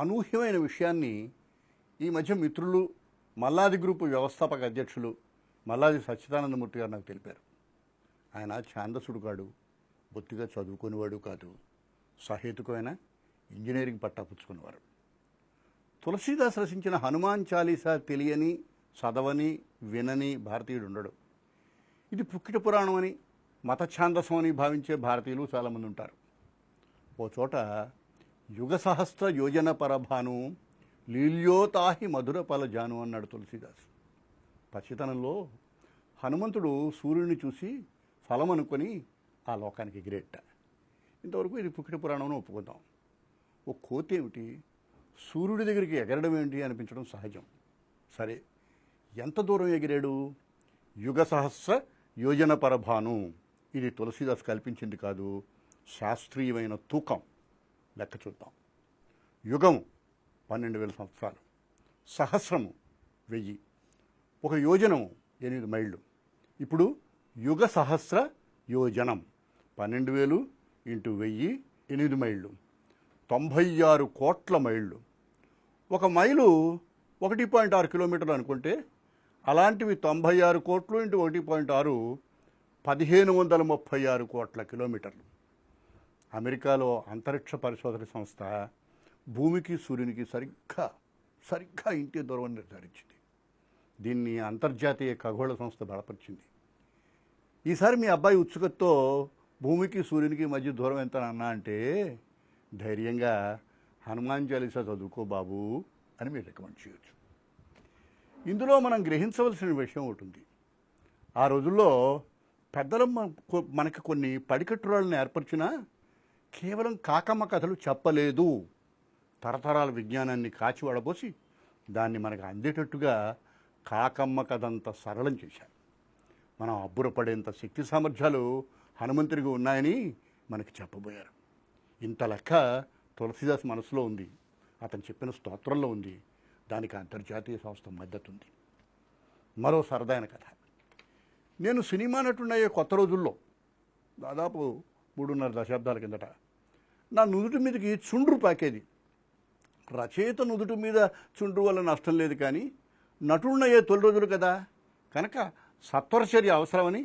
అనూహ్యమైన విషయాన్ని ఈ మధ్య మిత్రులు మల్లాది గ్రూపు వ్యవస్థాపక అధ్యక్షులు మల్లాది సచ్చిదానందమూర్తి గారు నాకు తెలిపారు. ఆయన ఛాందసుడు కాడు, బొత్తిగా చదువుకునేవాడు కాదు, సహేతుకమైన ఇంజనీరింగ్ పట్టా పుచ్చుకునేవారు. తులసీదాస్ రచించిన హనుమాన్ చాలీసా తెలియని, చదవని, వినని భారతీయుడు ఉండడు. ఇది పుక్కిట పురాణం అని, మత ఛాందసం అని భావించే భారతీయులు చాలామంది ఉంటారు. ఓ చోట యుగ సహస్ర యోజన పరభాను లీల్యోతాహి మధుర ఫలజాను అన్నాడు తులసీదాస్. పసితనంలో హనుమంతుడు సూర్యుడిని చూసి ఫలం అనుకొని ఆ లోకానికి ఎగిరేట. ఇంతవరకు ఇది పుక్కిట పురాణం ఒప్పుకుందాం. ఓ కోతి ఏమిటి, సూర్యుడి దగ్గరికి ఎగరడం ఏంటి అనిపించడం సహజం. సరే, ఎంత దూరం ఎగిరాడు? యుగ సహస్ర యోజన పరభాను. ఇది తులసీదాస్ కల్పించింది కాదు, శాస్త్రీయమైన తూకం. లెక్క చూద్దాం. యుగము 12,000 సంవత్సరాలు, సహస్రము 1000, ఒక యోజనము 8 మైళ్ళు. ఇప్పుడు యుగ సహస్ర యోజనం 12,000 × 1000 8 మైళ్ళు, 96 కోట్ల మైళ్ళు. ఒక మైలు 1.6 కిలోమీటర్లు అనుకుంటే అలాంటివి 96 కోట్లు × 1.6 1536 కోట్ల కిలోమీటర్లు. అమెరికాలో అంతరిక్ష పరిశోధన సంస్థ భూమికి సూర్యునికి సరిగ్గా ఇంటి దూరం నిర్ధారించింది. దీన్ని అంతర్జాతీయ ఖగోళ సంస్థ బలపరిచింది. ఈసారి మీ అబ్బాయి ఉత్సుకతతో భూమికి సూర్యునికి మధ్య దూరం ఎంత అన్నా అంటే ధైర్యంగా హనుమాన్ చాలీసా చదువుకో బాబు అని మీరు రికమెండ్ చేయొచ్చు. ఇందులో మనం గ్రహించవలసిన విషయం ఒకటి ఉంది. ఆ రోజుల్లో పెద్దలు మనకి కొన్ని పడికట్టురాళ్ళని ఏర్పరిచినా కేవలం కాకమ్మ కథలు చెప్పలేదు. తరతరాల విజ్ఞానాన్ని కాచి వడబోసి దాన్ని మనకు అందేటట్టుగా కాకమ్మ కథంత సరళం చేశారు. మనం అబ్బురపడేంత శక్తి సామర్థ్యాలు హనుమంతుడికి ఉన్నాయని మనకి చెప్పబోయారు. ఇంత లెక్క తులసీదాస్ మనసులో ఉంది, అతను చెప్పిన స్తోత్రంలో ఉంది. దానికి అంతర్జాతీయ సంస్థ మద్దతు ఉంది. మరో సరదైన కథ. నేను సినిమా నటుడయ్యే కొత్త రోజుల్లో దాదాపు 3.5 దశాబ్దాల కిందట నా నుదుటి మీదకి చుండ్రు పాకేది. రచయిత నుదుటి మీద చుండ్రు వల్ల నష్టం లేదు, కానీ నటుడినయ్యే తొలి రోజులు కదా, కనుక సత్వరచర్య అవసరమని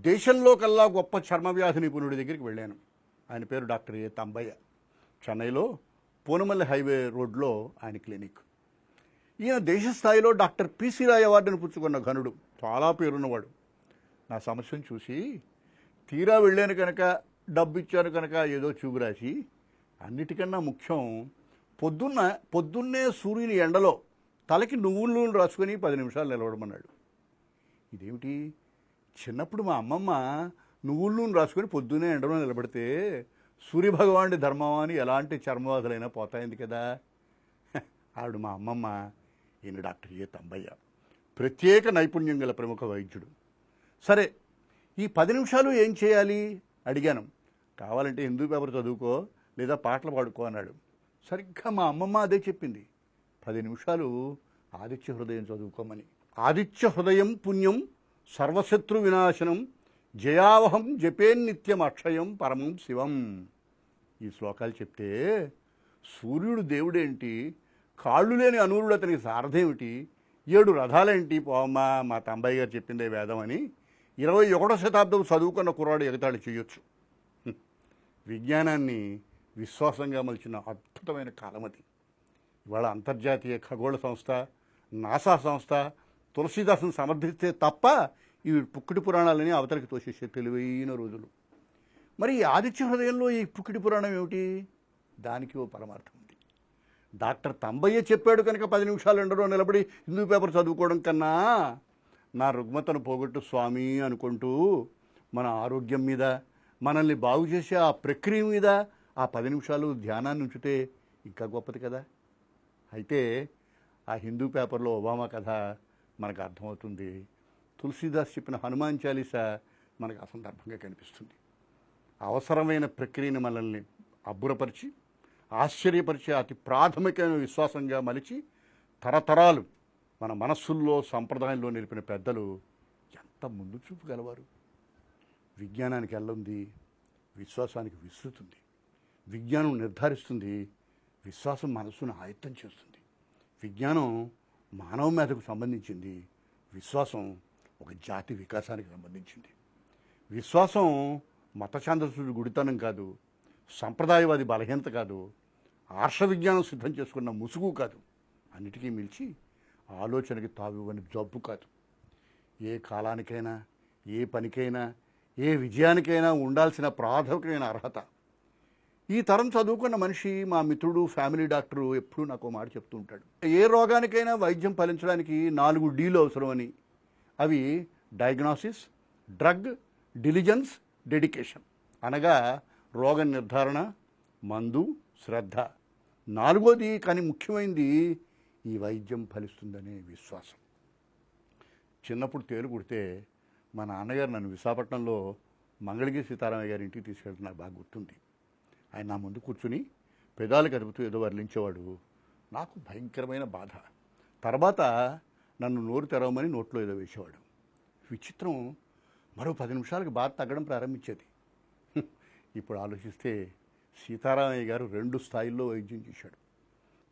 దేశంలో కల్లా గొప్ప చర్మవ్యాధి నిపుణుడి దగ్గరికి వెళ్ళాను. ఆయన పేరు డాక్టర్ ఏ తంబయ్య. చెన్నైలో పూనమల్లి హైవే రోడ్లో ఆయన క్లినిక్. ఈయన దేశ స్థాయిలో డాక్టర్ పిసి రాయ్ అవార్డును పుచ్చుకున్న ఘనుడు, చాలా పేరున్నవాడు. నా సమస్యను చూసి తీరా వెళ్ళాను కనుక, డబ్బు ఇచ్చాను కనుక ఏదో చూపు రాసి, అన్నిటికన్నా ముఖ్యం పొద్దున్నే సూర్యుని ఎండలో తలకి నువ్వుల నూనె రాసుకొని 10 నిమిషాలు నిలబడమన్నాడు. ఇదేమిటి, చిన్నప్పుడు మా అమ్మమ్మ నువ్వుల నూనె రాసుకొని పొద్దున్నే ఎండలో నిలబడితే సూర్యభగవానుడి ధర్మం అని ఎలాంటి చర్మవాదులైనా పోతాయింది కదా. ఆవిడ మా అమ్మమ్మ, ఈయన డాక్టర్ ఏ తంబయ్య, ప్రత్యేక నైపుణ్యం గల ప్రముఖ వైద్యుడు. సరే, ఈ 10 నిమిషాలు ఏం చేయాలి అడిగాను. కావాలంటే హిందూ పేపర్ చదువుకో లేదా పాటలు పాడుకో అన్నాడు. సరిగ్గా మా అమ్మమ్మ అదే చెప్పింది, 10 నిమిషాలు ఆదిత్య హృదయం చదువుకోమని. ఆదిత్య హృదయం పుణ్యం సర్వశత్రు వినాశనం జయావహం జపేన్నిత్యం అక్షయం పరమం శివం. ఈ శ్లోకాలు చెప్తే సూర్యుడు దేవుడేంటి, కాళ్ళు లేని అనూరుడు అతనికి సారథేమిటి, 7 రథాలేంటి పోమ్మా, మా తంబయ్య గారు చెప్పిందే వేదం అని 21వ శతాబ్దం చదువుకున్న కుర్రాడు ఎగతాళి చేయొచ్చు. విజ్ఞానాన్ని విశ్వాసంగా మలిచిన అద్భుతమైన కాలం అది. ఇవాళ అంతర్జాతీయ ఖగోళ సంస్థ, నాసా సంస్థ తులసీదాసును సమర్థిస్తే తప్ప ఇవి పుక్కిటి పురాణాలని అవతలికి తోసేసే తెలివైన రోజులు. మరి ఈ ఆదిత్య హృదయంలో ఈ పుక్కిటి పురాణం ఏమిటి? దానికి ఓ పరమార్థం ఉంది. డాక్టర్ తంబయ్య చెప్పాడు కనుక 10 నిమిషాలు ఎండలో నిలబడి హిందూ పేపర్ చదువుకోవడం కన్నా నా రుగ్మతను పోగొట్టు స్వామి అనుకుంటూ మన ఆరోగ్యం మీద, మనల్ని బాగు చేసే ఆ ప్రక్రియ మీద ఆ 10 నిమిషాలు ధ్యానాన్ని ఉంచితే ఇంకా గొప్పది కదా. అయితే ఆ హిందూ పేపర్లో ఒబామా కథ మనకు అర్థమవుతుంది. తులసీదాస్ చెప్పిన హనుమాన్ చాలీసా మనకు అసందర్భంగా కనిపిస్తుంది. అవసరమైన ప్రక్రియను మనల్ని అబ్బురపరిచి ఆశ్చర్యపరిచే అతి ప్రాథమికమైన విశ్వాసంగా మలిచి తరతరాలు మన మనస్సుల్లో సంప్రదాయంలో నిలిపిన పెద్దలు ఎంత ముందు చూపు గలవారు. విజ్ఞానానికి ఎల్లుంది, విశ్వాసానికి విస్తృతుంది. విజ్ఞానం నిర్ధారిస్తుంది, విశ్వాసం మనసును ఆయత్తం చేస్తుంది. విజ్ఞానం మానవ మేధకు సంబంధించింది, విశ్వాసం ఒక జాతి వికాసానికి సంబంధించింది. విశ్వాసం మత ఛాందసుడి గుడితనం కాదు, సంప్రదాయవాది బలహీనత కాదు, ఆర్ష విజ్ఞానం సిద్ధం చేసుకున్న ముసుగు కాదు, అన్నిటికీ మిల్చి ఆలోచనకి తావివ్వని జబ్బు కాదు. ఏ కాలానికైనా, ఏ పనికైనా, ఏ విజయానికైనా ఉండాల్సిన ప్రాథమికమైన అర్హత. ఈ తరం చదువుకున్న మనిషి, మా మిత్రుడు ఫ్యామిలీ డాక్టరు ఎప్పుడూ నాకు మాట చెప్తూ ఉంటాడు. ఏ రోగానికైనా వైద్యం ఫలించడానికి 4 డీలు అవసరమని. అవి డయాగ్నోసిస్, డ్రగ్, డిలిజెన్స్, డెడికేషన్. అనగా రోగ నిర్ధారణ, మందు, శ్రద్ధ. 4వది కానీ ముఖ్యమైనది ఈ వైద్యం ఫలిస్తుందనే విశ్వాసం. చిన్నప్పుడు తేలు కుడితే మా నాన్నగారు నన్ను విశాఖపట్నంలో మంగళగిరి సీతారామయ్య గారి ఇంటికి తీసుకెళ్తే నాకు బాగా గుర్తుంది. ఆయన నా ముందు కూర్చుని పెదాలు కదుపుతూ ఏదో వర్లించేవాడు. నాకు భయంకరమైన బాధ. తర్వాత నన్ను నోరు తెరవమని నోట్లో ఏదో వేసేవాడు. విచిత్రం, మరో 10 నిమిషాలకు బాధ తగ్గడం ప్రారంభించేది. ఇప్పుడు ఆలోచిస్తే సీతారామయ్య గారు 2 స్థాయిల్లో వైద్యం చేశాడు.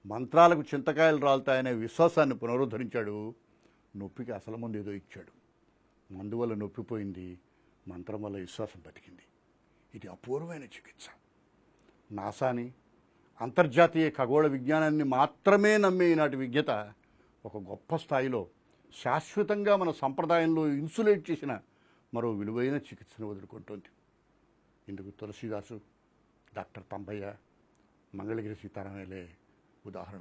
మంత్రాలకు చింతకాయలు రాలుతాయనే విశ్వాసాన్ని పునరుద్ధరించాడు. నొప్పికి అసలు మందు ఏదో ఇచ్చాడు. మందు వల్ల నొప్పి పోయింది, మంత్రం వల్ల విశ్వాసం బతికింది. ఇది అపూర్వమైన చికిత్స. నాసాని, అంతర్జాతీయ ఖగోళ విజ్ఞానాన్ని మాత్రమే నమ్మే ఈనాటి విజ్ఞత ఒక గొప్ప స్థాయిలో శాశ్వతంగా మన సంప్రదాయంలో ఇన్సులేట్ చేసిన మరో విలువైన చికిత్సను వదులుకుంటోంది. ఇందుకు తులసీదాసు, డాక్టర్ తంబయ్య, మంగళగిరి సీతారామయ్యలే ఉదాహరణ.